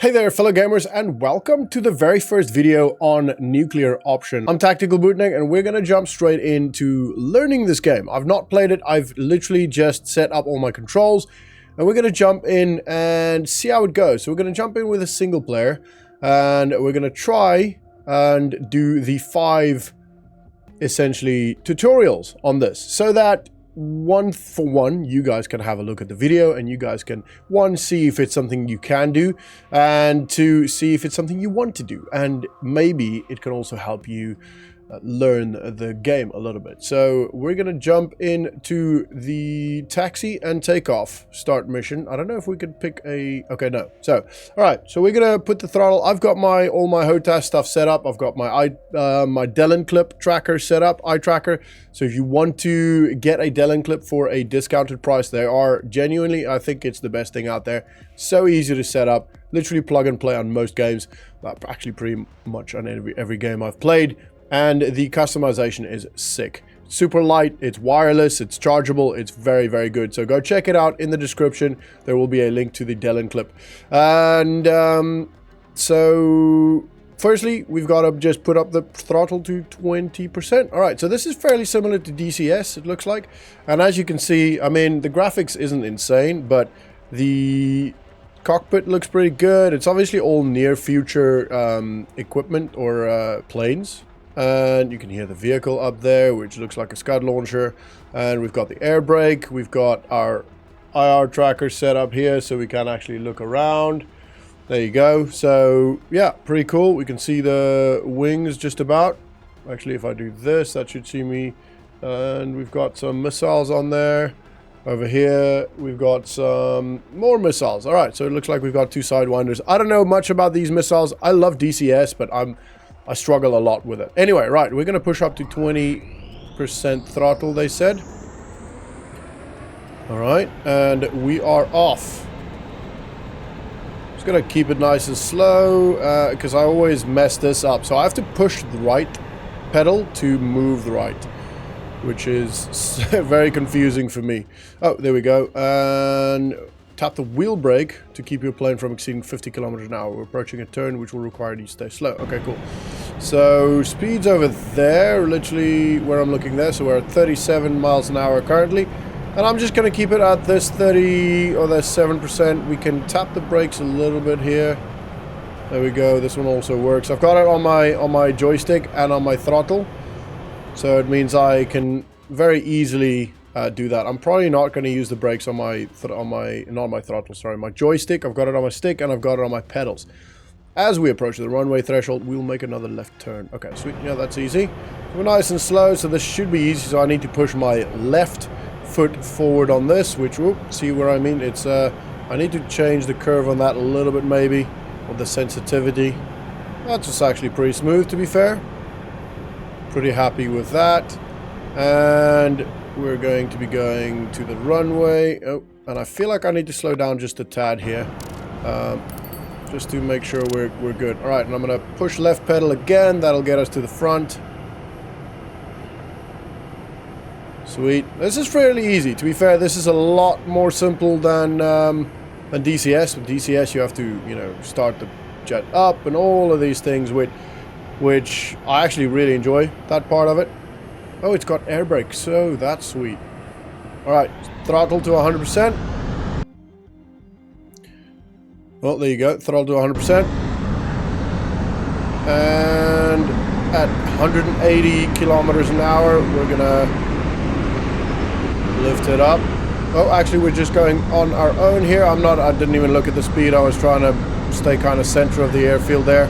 Hey there fellow gamers, and welcome to the very first video on nuclear option. I'm Tactical Bootneck and we're gonna jump straight into learning this game. I've not played it, I've literally just set up all my controls and we're gonna jump in and see how it goes. So we're gonna jump in with a single player and we're gonna try and do the 5 essentially tutorials on this so that one for one you guys can have a look at the video and you guys can see if it's something you can do and to see if it's something you want to do, and maybe it can also help you learn the game a little bit. So we're gonna jump into the taxi and takeoff start mission. I don't know if we could pick a... okay, no. So all right, so we're gonna put the throttle. I've got all my HOTAS stuff set up. I've got my my Delin clip tracker set up, eye tracker. So if you want to get a Delin clip for a discounted price, they are genuinely, I think it's the best thing out there. So easy to set up, literally plug and play on most games, actually pretty much on every game I've played. And the customization is sick. Super light, it's wireless, it's chargeable, it's very, very good. So go check it out in the description. There will be a link to the Delin clip. And so firstly, we've got to just put up the throttle to 20%. All right, so this is fairly similar to DCS, it looks like. And as you can see, I mean, the graphics isn't insane, but the cockpit looks pretty good. It's obviously all near future equipment or planes. And you can hear the vehicle up there, which looks like a Scud launcher. And we've got the air brake. We've got our IR tracker set up here so we can actually look around. There you go. So yeah, pretty cool. We can see the wings just about. Actually, if I do this, that should see me. And we've got some missiles on there. Over here, we've got some more missiles. All right, so it looks like we've got 2 Sidewinders. I don't know much about these missiles. I love DCS, but I struggle a lot with it. Anyway, right, we're going to push up to 20% throttle, they said. All right, and we are off. Just going to keep it nice and slow because I always mess this up. So I have to push the right pedal to move the right, which is very confusing for me. Oh, there we go. And tap the wheel brake to keep your plane from exceeding 50 kilometers an hour. We're approaching a turn which will require you to stay slow. Okay, cool. So speed's over there, literally where I'm looking there. So we're at 37 miles an hour currently. And I'm just going to keep it at this 30 or this 7%. We can tap the brakes a little bit here. There we go. This one also works. I've got it on my joystick and on my throttle. So it means I can very easily do that. I'm probably not going to use the brakes on my throttle, sorry, my joystick. I've got it on my stick and I've got it on my pedals. As we approach the runway threshold, we'll make another left turn. Okay, sweet. Yeah, that's easy. We're nice and slow, so this should be easy. So I need to push my left foot forward on this, which, whoop, see where I mean? It's I need to change the curve on that a little bit, maybe, or the sensitivity. That's just actually pretty smooth, to be fair. Pretty happy with that. And we're going to be going to the runway. Oh, and I feel like I need to slow down just a tad here. Just to make sure we're good. Alright, and I'm going to push left pedal again. That'll get us to the front. Sweet. This is fairly easy. To be fair, this is a lot more simple than DCS. With DCS, you have to, you know, start the jet up and all of these things, which I actually really enjoy, that part of it. Oh, it's got air brakes, so that's sweet. Alright, throttle to 100%. Well, there you go, throttle to 100%. And at 180 kilometers an hour, we're gonna lift it up. Oh, actually, we're just going on our own here. I didn't even look at the speed. I was trying to stay kind of center of the airfield there.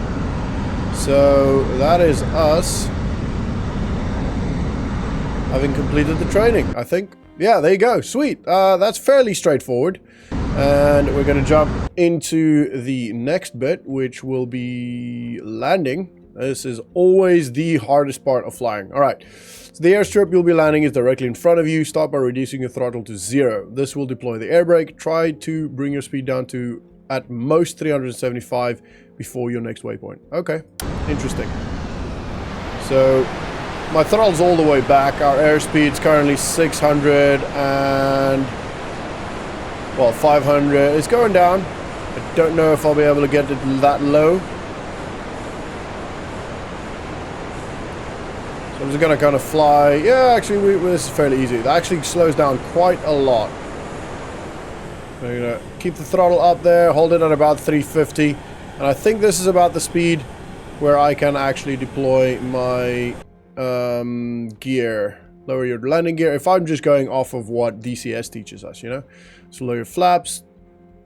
So that is us having completed the training, I think. Yeah, there you go. Sweet. That's fairly straightforward. And we're going to jump into the next bit, which will be landing. This is always the hardest part of flying. All right. So the airstrip you'll be landing is directly in front of you. Start by reducing your throttle to 0. This will deploy the air brake. Try to bring your speed down to at most 375 before your next waypoint. Okay. Interesting. So my throttle's all the way back. Our airspeed's currently 600 and, well, 500. It's going down. I don't know if I'll be able to get it that low. So I'm just going to kind of fly. Yeah, actually, this is fairly easy. It actually slows down quite a lot. So I'm going to keep the throttle up there, hold it at about 350. And I think this is about the speed where I can actually deploy my gear. Lower your landing gear. If I'm just going off of what DCS teaches us, you know. So lower your flaps.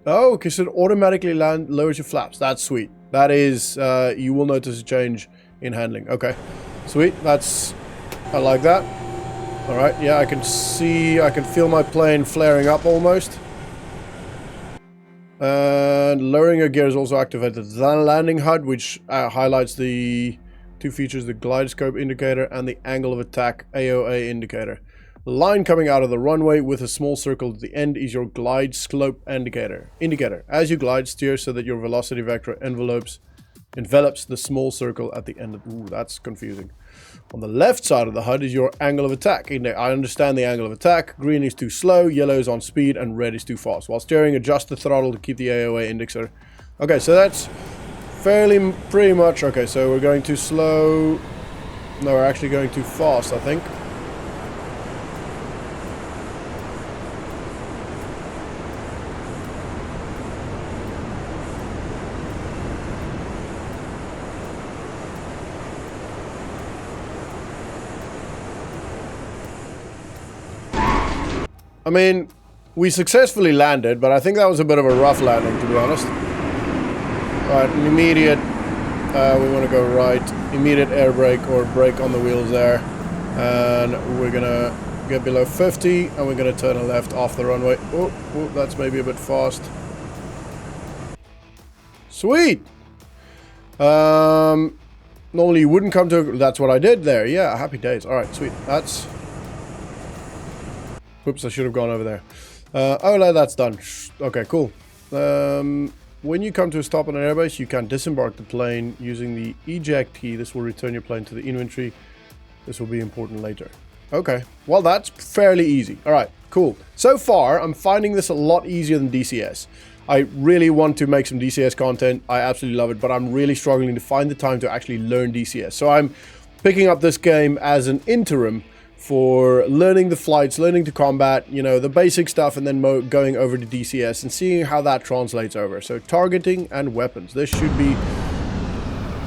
Oh, because it automatically lowers your flaps. That's sweet. That is, you will notice a change in handling. Okay, sweet. I like that. All right, yeah, I can feel my plane flaring up almost. And lowering your gear is also activated. The landing HUD, which highlights the two features, the glide scope indicator and the angle of attack AOA indicator. The line coming out of the runway with a small circle at the end is your glide slope indicator. As you glide, steer so that your velocity vector envelops the small circle at the end of... Ooh, that's confusing. On the left side of the HUD is your angle of attack. I understand the angle of attack. Green is too slow, yellow is on speed, and red is too fast. While steering, adjust the throttle to keep the AOA indicator. Okay, so that's pretty much... Okay, so we're going too slow. No, we're actually going too fast, I think. I mean, we successfully landed, but I think that was a bit of a rough landing, to be honest. Alright, immediate, we want to go right, immediate air brake or brake on the wheels there. And we're going to get below 50, and we're going to turn a left off the runway. Oh, that's maybe a bit fast. Sweet! Normally you wouldn't come to... That's what I did there. Yeah, happy days. Alright, sweet. That's... Whoops, I should have gone over there. Oh, no, that's done. Okay, cool. When you come to a stop on an airbase, you can disembark the plane using the eject key. This will return your plane to the inventory. This will be important later. Okay, well, that's fairly easy. All right, cool. So far, I'm finding this a lot easier than DCS. I really want to make some DCS content. I absolutely love it, but I'm really struggling to find the time to actually learn DCS. So I'm picking up this game as an interim for learning the flights, learning to combat, you know, the basic stuff, and then going over to DCS and seeing how that translates over. So targeting and weapons. This should be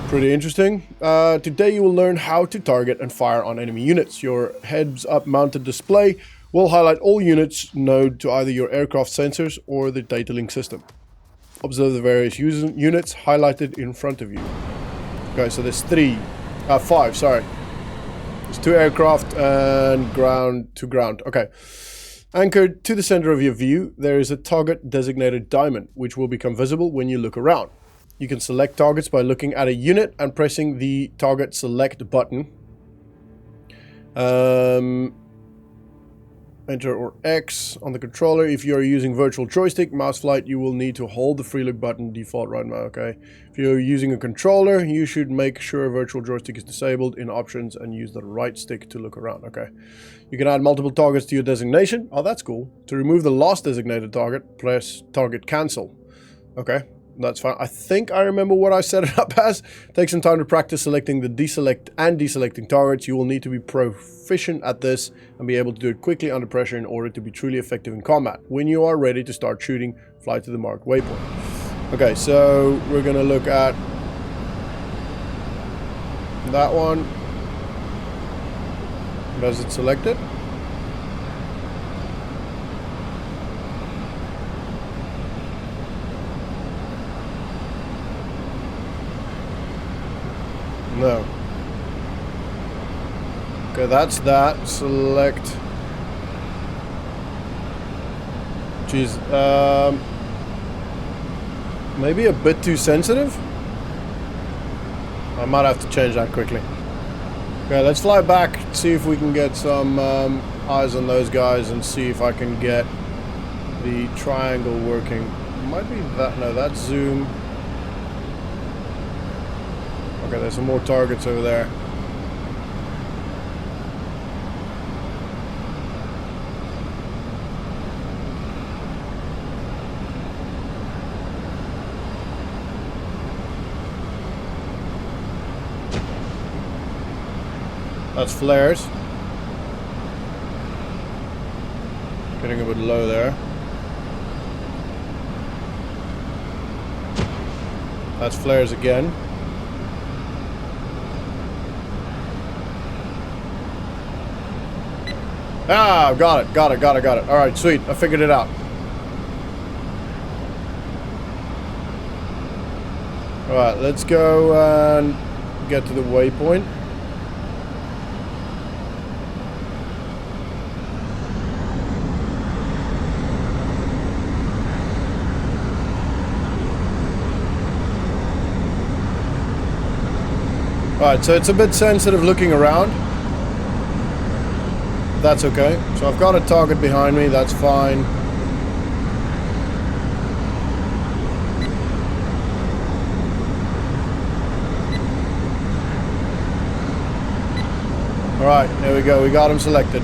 pretty interesting. Today you will learn how to target and fire on enemy units. Your heads-up mounted display will highlight all units known to either your aircraft sensors or the data link system. Observe the various units highlighted in front of you. Okay, so there's five, sorry. There's 2 aircraft and ground to ground. Okay. Anchored to the center of your view, there is a target designated diamond, which will become visible when you look around. You can select targets by looking at a unit and pressing the target select button. Enter or X on the controller. If you are using virtual joystick, mouse flight, you will need to hold the free look button, default right mouse, okay? If you're using a controller, you should make sure virtual joystick is disabled in options and use the right stick to look around, okay? You can add multiple targets to your designation. Oh, that's cool. To remove the last designated target, press target cancel. Okay, that's fine. I think I remember what I set it up as. Take some time to practice selecting the deselect and deselecting targets. You will need to be proficient at this and be able to do it quickly under pressure in order to be truly effective in combat. When you are ready to start shooting, fly to the marked waypoint. Okay, so we're gonna look at that one. Does it select it? No. Okay, that's that. Select. Jeez. Maybe a bit too sensitive? I might have to change that quickly. Okay, let's fly back, see if we can get some eyes on those guys and see if I can get the triangle working. Might be that. No, that's zoom. Okay, there's some more targets over there. That's flares. Getting a bit low there. That's flares again. Ah, got it. Alright, sweet. I figured it out. Alright, let's go and get to the waypoint. Alright, so it's a bit sensitive looking around. That's okay. So I've got a target behind me, that's fine. Alright, there we go. We got him selected.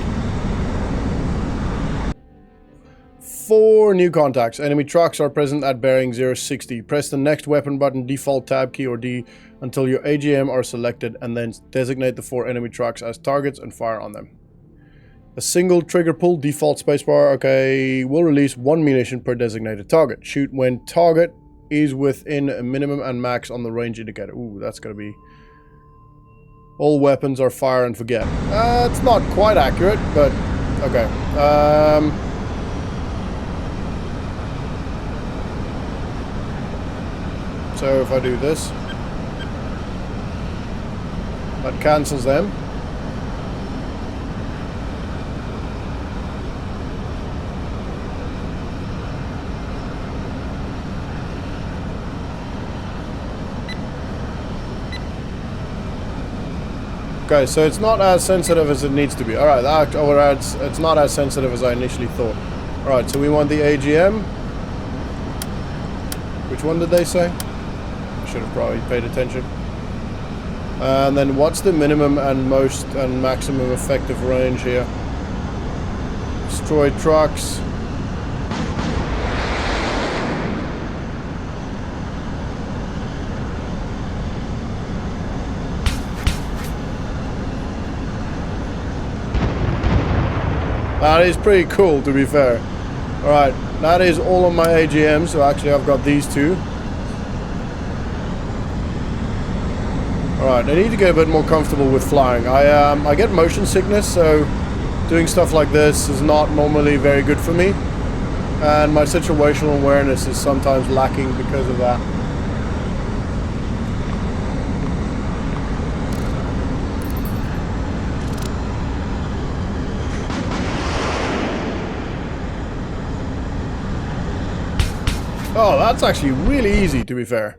4 new contacts. Enemy trucks are present at bearing 060. Press the next weapon button, default tab key or D, until your AGM are selected, and then designate the 4 enemy trucks as targets and fire on them. A single trigger pull, default spacebar, okay, will release 1 munition per designated target. Shoot when target is within a minimum and max on the range indicator. Ooh, that's gonna be... All weapons are fire and forget. It's not quite accurate, but okay. So if I do this, that cancels them. Okay, so it's not as sensitive as it needs to be. Alright, it's not as sensitive as I initially thought. Alright, so we want the AGM. Which one did they say? I should have probably paid attention. And then what's the minimum and most and maximum effective range here? Destroy trucks. That is pretty cool, to be fair. Alright, that is all on my AGM, so actually I've got these 2. Alright, I need to get a bit more comfortable with flying. I get motion sickness, so doing stuff like this is not normally very good for me. And my situational awareness is sometimes lacking because of that. Oh, that's actually really easy, to be fair.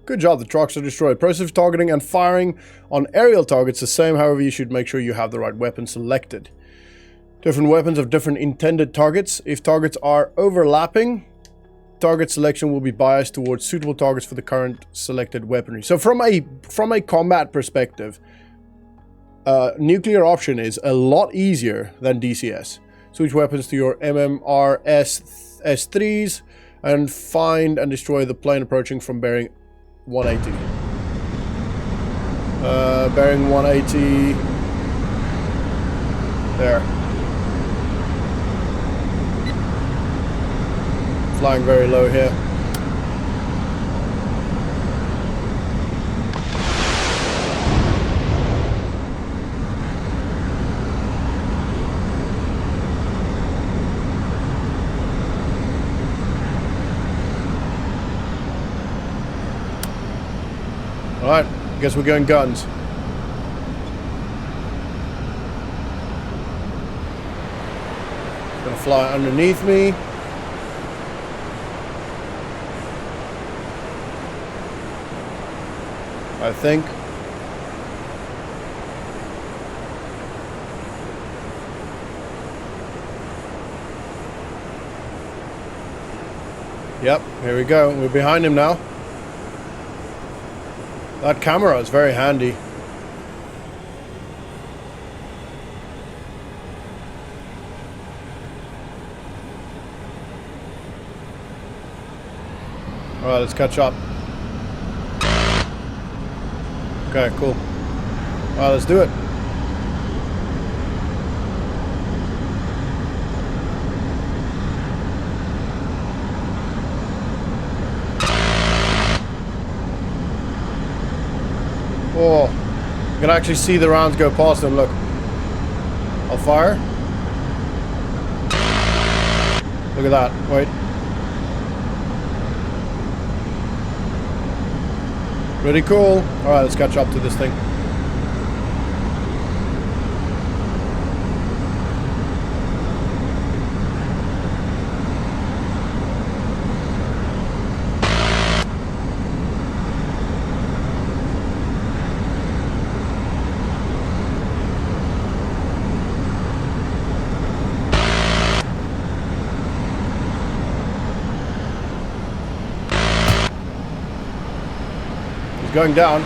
Good job, the trucks are destroyed. Process of targeting and firing on aerial targets the same, however you should make sure you have the right weapon selected. Different weapons have different intended targets. If targets are overlapping, target selection will be biased towards suitable targets for the current selected weaponry. So from a combat perspective, nuclear option is a lot easier than DCS. Switch weapons to your MMR S3s and find and destroy the plane approaching from bearing 180. Bearing 180. There. Flying very low here. Alright, guess we're going guns. Gonna fly underneath me. I think. Yep, here we go. We're behind him now. That camera is very handy. Alright, let's catch up. Okay, cool. Alright, let's do it. Oh, you can actually see the rounds go past them. Look. I'll fire. Look at that. Wait. Pretty cool. Alright, let's catch up to this thing. Going down.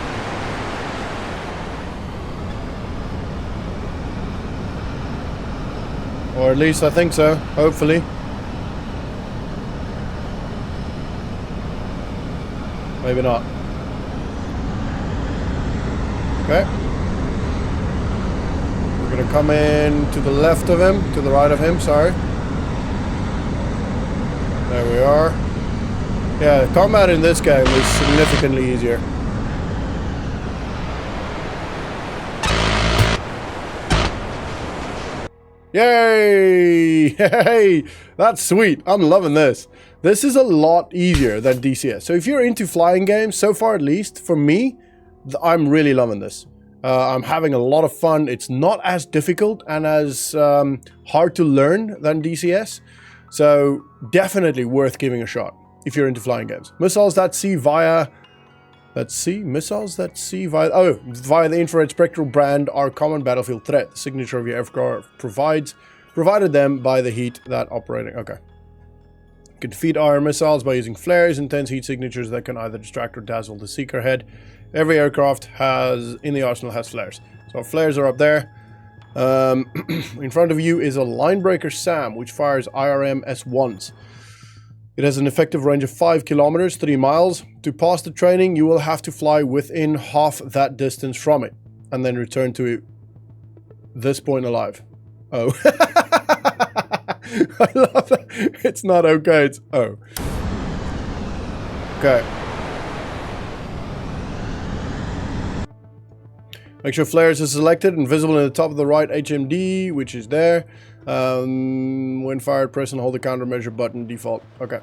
Or at least I think so, hopefully. Maybe not. Okay. We're gonna come in to the left of him, to the right of him, sorry. There we are. Yeah, combat in this game is significantly easier. Yay! Hey, that's sweet. I'm loving this. This is a lot easier than DCS. So if you're into flying games, so far at least, for me, I'm really loving this. I'm having a lot of fun. It's not as difficult and as hard to learn than DCS. So definitely worth giving a shot if you're into flying games. Missiles that see via... Let's see, missiles that see via... Oh, via the infrared spectral brand are common battlefield threat. The signature of your aircraft provided them by the heat that operating... Okay. You can defeat our missiles by using flares, intense heat signatures that can either distract or dazzle the seeker head. Every aircraft in the arsenal has flares. So flares are up there. In front of you is a linebreaker SAM, which fires IRM S1s. It has an effective range of 5 kilometers, 3 miles. To pass the training, you will have to fly within half that distance from it, and then return to this point alive. Oh. I love that. It's not okay, it's oh. Okay. Make sure flares is selected and visible in the top of the right HMD, which is there. When fired, press and hold the countermeasure button, default. Okay.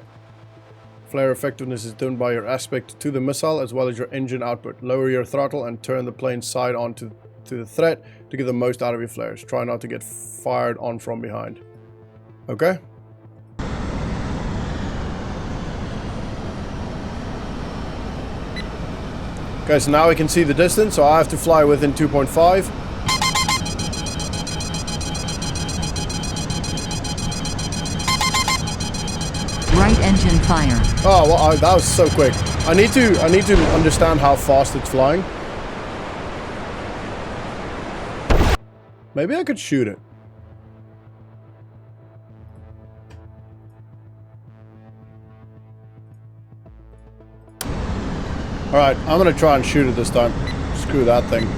Flare effectiveness is done by your aspect to the missile as well as your engine output. Lower your throttle and turn the plane side on to the threat to get the most out of your flares. Try not to get fired on from behind. Okay. Okay, so now we can see the distance, so I have to fly within 2.5. Right engine fire. Oh, well, that was so quick. I need to understand how fast it's flying. Maybe I could shoot it. Alright, I'm gonna try and shoot it this time. Screw that thing.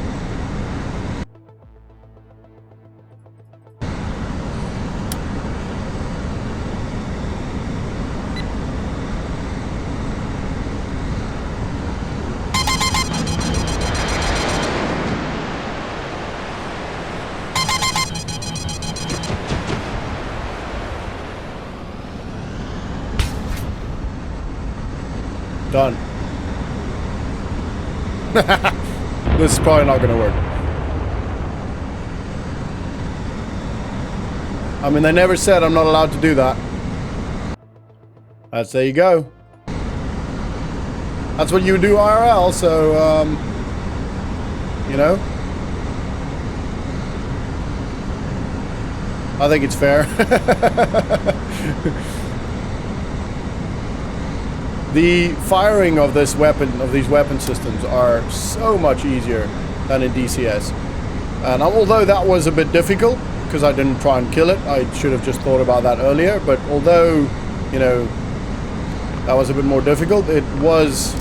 Done. This is probably not going to work. I mean, they never said I'm not allowed to do that. There you go. That's what you do IRL, so, you know. I think it's fair. The firing of this weapon, of these weapon systems, are so much easier than in DCS. And although that was a bit difficult, because I didn't try and kill it, I should have just thought about that earlier. But although, you know, that was a bit more difficult, there's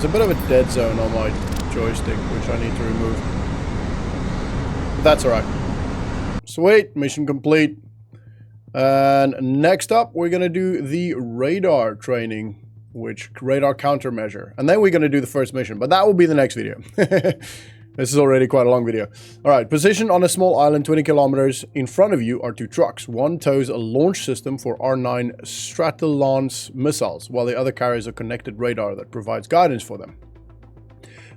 a bit of a dead zone on my joystick, which I need to remove. But that's alright. Sweet, mission complete. And next up, we're gonna do the radar training. which radar countermeasure. And then we're going to do the first mission, but that will be the next video. This is already quite a long video. All right, positioned on a small island 20 kilometers in front of you are two trucks. One tows a launch system for R9 Stratolance missiles, while the other carries a connected radar that provides guidance for them.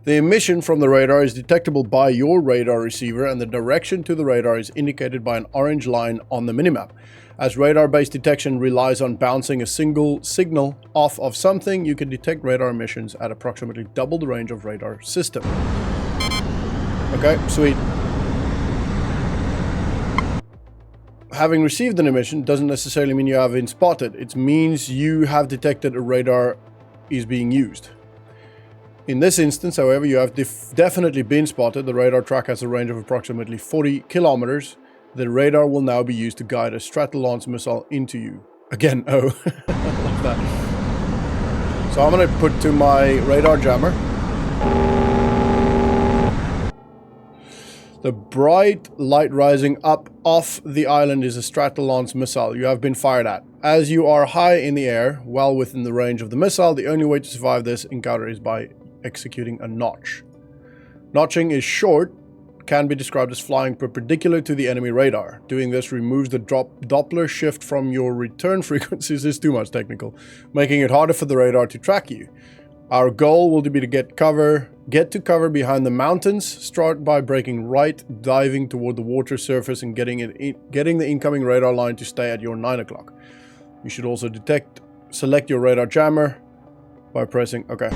The emission from the radar is detectable by your radar receiver, and the direction to the radar is indicated by an orange line on the minimap. As radar-based detection relies on bouncing a single signal off of something, you can detect radar emissions at approximately double the range of radar system. Okay, sweet. Having received an emission doesn't necessarily mean you have been spotted. It means you have detected a radar is being used. In this instance, however, you have definitely been spotted. The radar track has a range of approximately 40 kilometers. The radar will now be used to guide a Stratolance missile into you. Again, oh, I love that. So I'm going to put to my radar jammer. The bright light rising up off the island is a Stratolance missile you have been fired at. As you are high in the air, well within the range of the missile, the only way to survive this encounter is by executing a notch. Notching is short, can be described as flying perpendicular to the enemy radar. Doing this removes the Doppler shift from your return frequencies. Is too much technical, making it harder for the radar to track you. Our goal will be to get to cover behind the mountains. Start by breaking right, diving toward the water surface, and getting the incoming radar line to stay at your 9 o'clock. You should also select your radar jammer by pressing OK.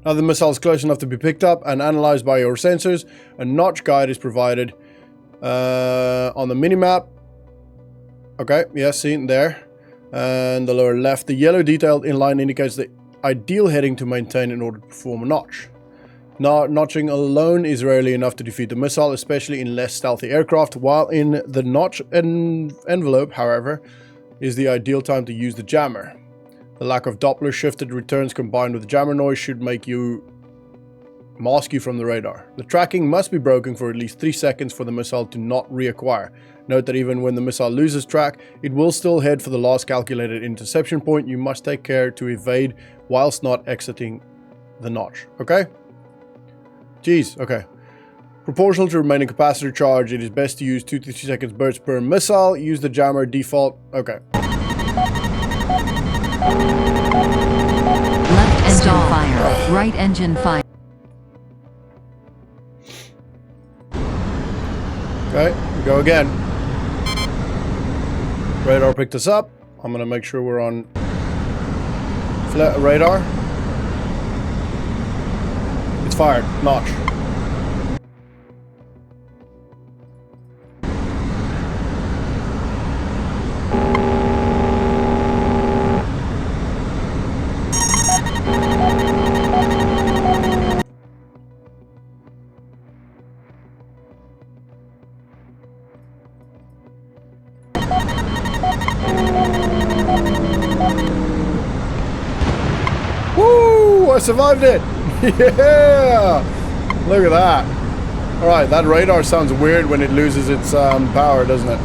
Now the missile is close enough to be picked up and analyzed by your sensors. A notch guide is provided on the minimap. Okay, yes, seen there. And the lower left, the yellow detailed inline indicates the ideal heading to maintain in order to perform a notch. Now, notching alone is rarely enough to defeat the missile, especially in less stealthy aircraft, while in the notch envelope, however, is the ideal time to use the jammer. The lack of Doppler shifted returns combined with jammer noise should mask you from the radar. The tracking must be broken for at least 3 seconds for the missile to not reacquire. Note that even when the missile loses track, it will still head for the last calculated interception point. You must take care to evade whilst not exiting the notch. Okay? Jeez, okay. Proportional to remaining capacitor charge, it is best to use 2 to 3 seconds bursts per missile. Use the jammer default. Okay. Left engine fire. Right engine fire. Okay, we go again. Radar picked us up. I'm gonna make sure we're on radar. It's fired. Notch. Woo! I survived it! Yeah! Look at that. Alright, that radar sounds weird when it loses its power, doesn't it?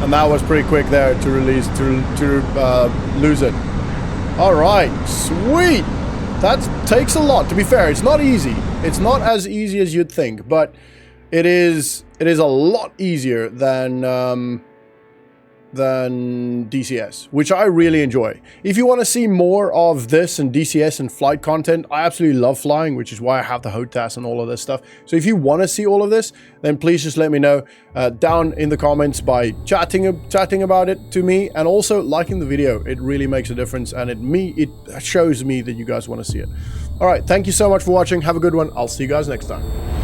And that was pretty quick there to lose it. Alright, sweet! That takes a lot, to be fair. It's not easy. It's not as easy as you'd think, but it is a lot easier than DCS, which I really enjoy. If you want to see more of this and DCS and flight content, I absolutely love flying, which is why I have the HOTAS and all of this stuff. So if you want to see all of this, then please just let me know down in the comments by chatting about it to me, and also liking the video. It really makes a difference, and it shows me that you guys want to see it. All right, thank you so much for watching. Have a good one. I'll see you guys next time.